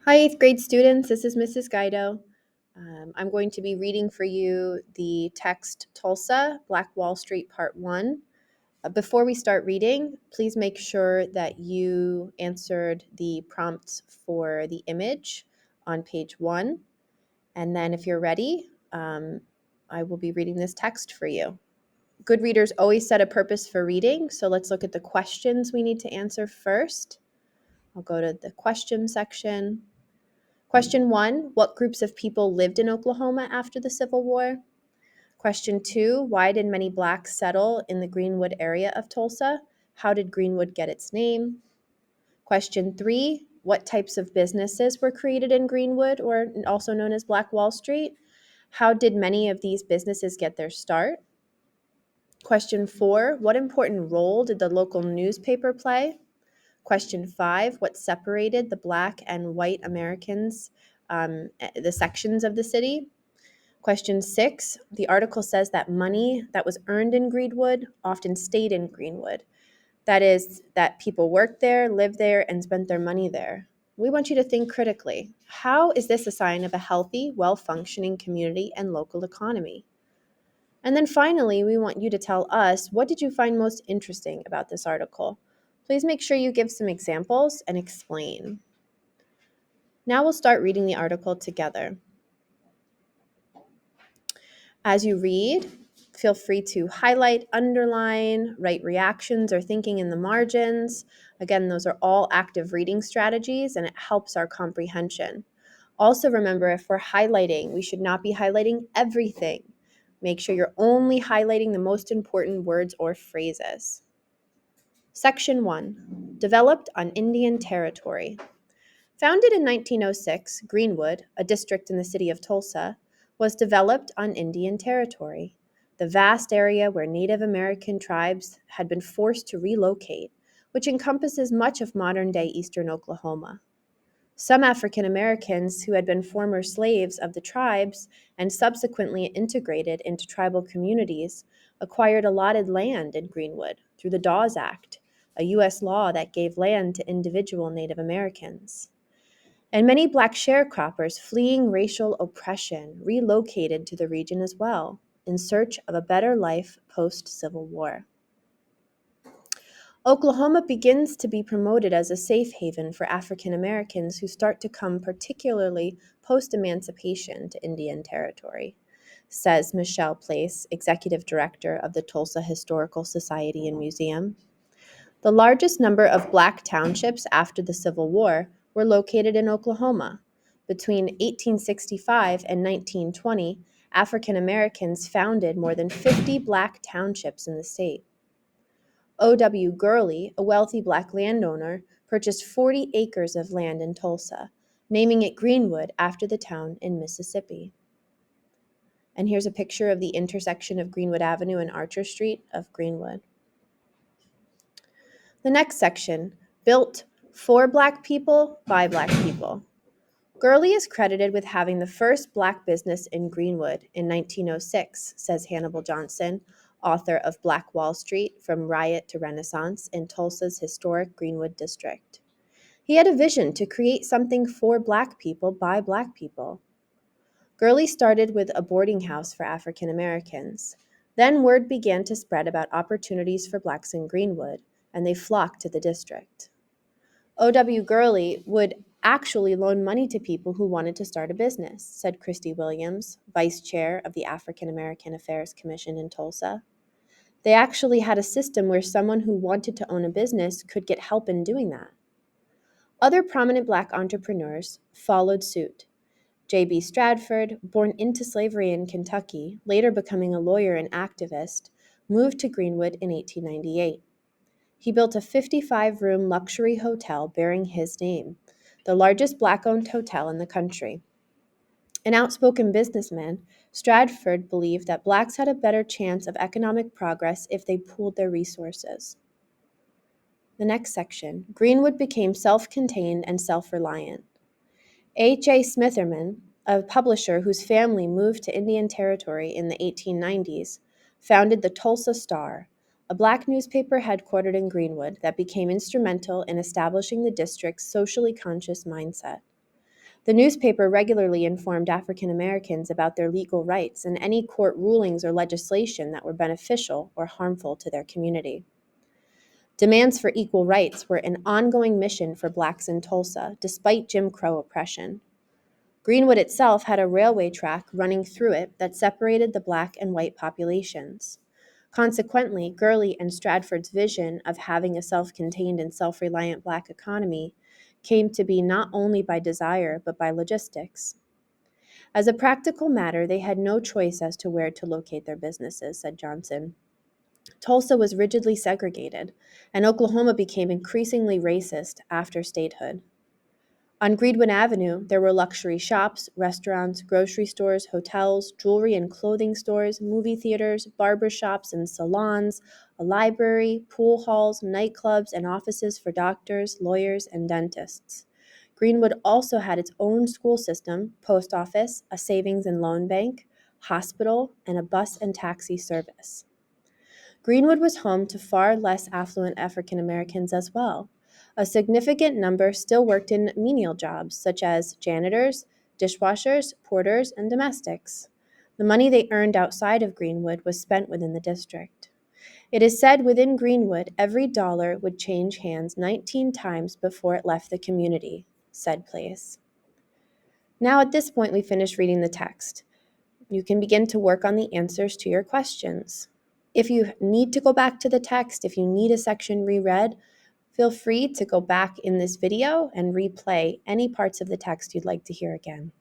Hi, 8th grade students. This is Mrs. Guido. I'm going to be reading for you the text Tulsa, Black Wall Street, Part 1. Before we start reading, please make sure that you answered the prompts for the image on page 1. And then, if you're ready, I will be reading this text for you. Good readers always set a purpose for reading, so let's look at the questions we need to answer first. I'll go to the question section. Question 1, what groups of people lived in Oklahoma after the Civil War? Question 2, why did many blacks settle in the Greenwood area of Tulsa? How did Greenwood get its name? Question 3, what types of businesses were created in Greenwood, or also known as Black Wall Street? How did many of these businesses get their start? Question 4, what important role did the local newspaper play? Question 5, what separated the Black and white Americans, the sections of the city? Question 6, the article says that money that was earned in Greenwood often stayed in Greenwood. That is, that people worked there, lived there, and spent their money there. We want you to think critically. How is this a sign of a healthy, well-functioning community and local economy? And then finally, we want you to tell us, what did you find most interesting about this article? Please make sure you give some examples and explain. Now we'll start reading the article together. As you read, feel free to highlight, underline, write reactions or thinking in the margins. Again, those are all active reading strategies and it helps our comprehension. Also remember, if we're highlighting, we should not be highlighting everything. Make sure you're only highlighting the most important words or phrases. Section 1, developed on Indian territory. Founded in 1906, Greenwood, a district in the city of Tulsa, was developed on Indian territory, the vast area where Native American tribes had been forced to relocate, which encompasses much of modern-day eastern Oklahoma. Some African Americans who had been former slaves of the tribes and subsequently integrated into tribal communities acquired allotted land in Greenwood through the Dawes Act, a U.S. law that gave land to individual Native Americans. And many Black sharecroppers fleeing racial oppression relocated to the region as well, in search of a better life post-Civil War. Oklahoma begins to be promoted as a safe haven for African Americans who start to come particularly post-emancipation to Indian Territory, says Michelle Place, executive director of the Tulsa Historical Society and Museum. The largest number of Black townships after the Civil War were located in Oklahoma. Between 1865 and 1920, African Americans founded more than 50 Black townships in the state. O.W. Gurley, a wealthy Black landowner, purchased 40 acres of land in Tulsa, naming it Greenwood after the town in Mississippi. And here's a picture of the intersection of Greenwood Avenue and Archer Street of Greenwood. The next section, built for Black people by Black people. Gurley is credited with having the first Black business in Greenwood in 1906, says Hannibal Johnson, author of Black Wall Street, From Riot to Renaissance in Tulsa's historic Greenwood district. He had a vision to create something for Black people by Black people. Gurley started with a boarding house for African Americans. Then word began to spread about opportunities for Blacks in Greenwood, and they flocked to the district. O.W. Gurley would actually loan money to people who wanted to start a business, said Christy Williams, vice chair of the African American Affairs Commission in Tulsa. They actually had a system where someone who wanted to own a business could get help in doing that. Other prominent Black entrepreneurs followed suit. J.B. Stratford, born into slavery in Kentucky, later becoming a lawyer and activist, moved to Greenwood in 1898. He built a 55-room luxury hotel bearing his name, the largest Black-owned hotel in the country. An outspoken businessman, Stratford believed that Blacks had a better chance of economic progress if they pooled their resources. The next section, Greenwood became self-contained and self-reliant. H.A. Smitherman, a publisher whose family moved to Indian Territory in the 1890s, founded the Tulsa Star, a Black newspaper headquartered in Greenwood that became instrumental in establishing the district's socially conscious mindset. The newspaper regularly informed African Americans about their legal rights and any court rulings or legislation that were beneficial or harmful to their community. Demands for equal rights were an ongoing mission for Blacks in Tulsa, despite Jim Crow oppression. Greenwood itself had a railway track running through it that separated the Black and white populations. Consequently, Gurley and Stratford's vision of having a self-contained and self-reliant Black economy came to be not only by desire, but by logistics. As a practical matter, they had no choice as to where to locate their businesses, said Johnson. Tulsa was rigidly segregated, and Oklahoma became increasingly racist after statehood. On Greenwood Avenue, there were luxury shops, restaurants, grocery stores, hotels, jewelry and clothing stores, movie theaters, barber shops and salons, a library, pool halls, nightclubs, and offices for doctors, lawyers, and dentists. Greenwood also had its own school system, post office, a savings and loan bank, hospital, and a bus and taxi service. Greenwood was home to far less affluent African Americans as well. A significant number still worked in menial jobs, such as janitors, dishwashers, porters, and domestics. The money they earned outside of Greenwood was spent within the district. It is said within Greenwood, every dollar would change hands 19 times before it left the community, said Place. Now, at this point, we finish reading the text. You can begin to work on the answers to your questions. If you need to go back to the text, if you need a section reread, feel free to go back in this video and replay any parts of the text you'd like to hear again.